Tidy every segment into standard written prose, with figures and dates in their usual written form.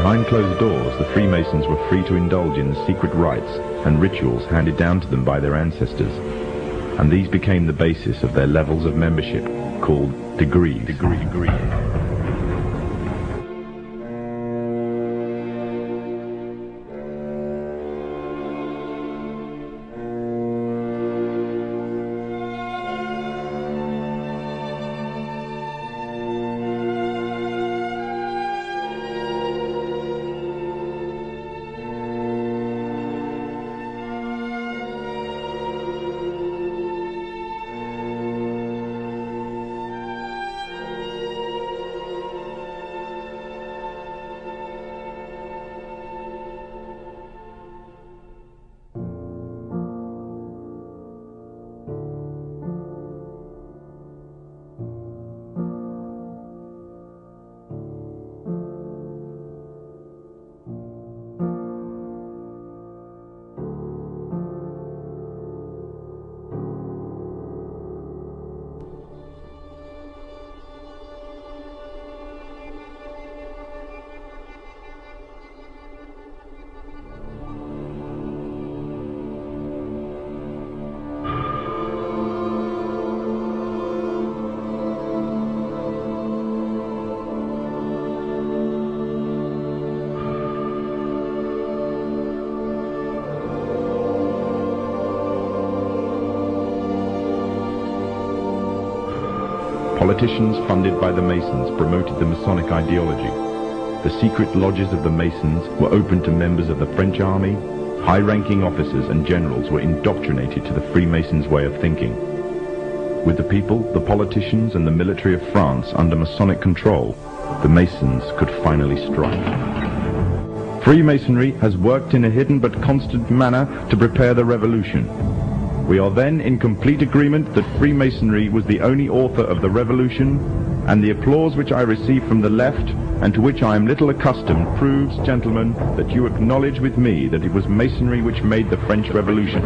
Behind closed doors, the Freemasons were free to indulge in the secret rites and rituals handed down to them by their ancestors, and these became the basis of their levels of membership, called degrees. Politicians funded by the Masons promoted the Masonic ideology. The secret lodges of the Masons were open to members of the French army. High-ranking officers and generals were indoctrinated to the Freemasons' way of thinking. With the people, the politicians, and the military of France under Masonic control, the Masons could finally strike. Freemasonry has worked in a hidden but constant manner to prepare the revolution. We are then in complete agreement that Freemasonry was the only author of the revolution, and the applause which I receive from the left, and to which I am little accustomed, proves, gentlemen, that you acknowledge with me that it was Masonry which made the French Revolution.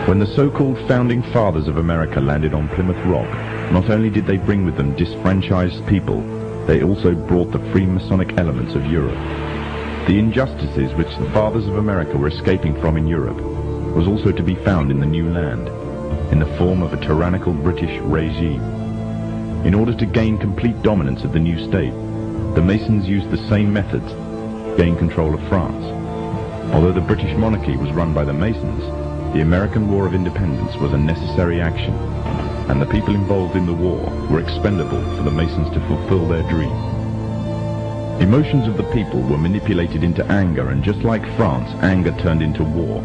When the so-called founding fathers of America landed on Plymouth Rock, not only did they bring with them disfranchised people, they also brought the Freemasonic elements of Europe. The injustices which the fathers of America were escaping from in Europe was also to be found in the new land, in the form of a tyrannical British regime. In order to gain complete dominance of the new state, the Masons used the same methods to gain control of France. Although the British monarchy was run by the Masons, the American War of Independence was a necessary action, and the people involved in the war were expendable for the Masons to fulfill their dream. Emotions of the people were manipulated into anger, and just like France, anger turned into war.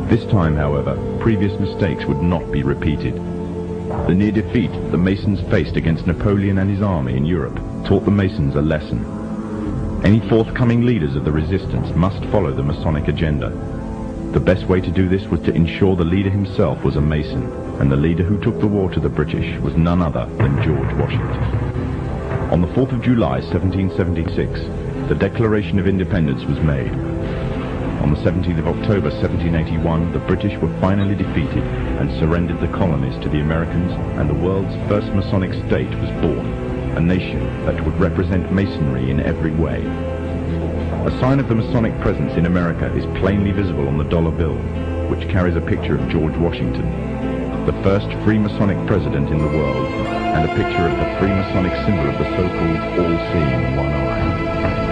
This time, however, previous mistakes would not be repeated. The near defeat the Masons faced against Napoleon and his army in Europe taught the Masons a lesson. Any forthcoming leaders of the resistance must follow the Masonic agenda. The best way to do this was to ensure the leader himself was a Mason, and the leader who took the war to the British was none other than George Washington. On the 4th of July 1776, the Declaration of Independence was made. On the 17th of October 1781, the British were finally defeated and surrendered the colonies to the Americans, and the world's first Masonic state was born, a nation that would represent Masonry in every way. A sign of the Masonic presence in America is plainly visible on the dollar bill, which carries a picture of George Washington, the first Freemasonic president in the world, and a picture of the Freemasonic symbol of the so-called all-seeing one eye.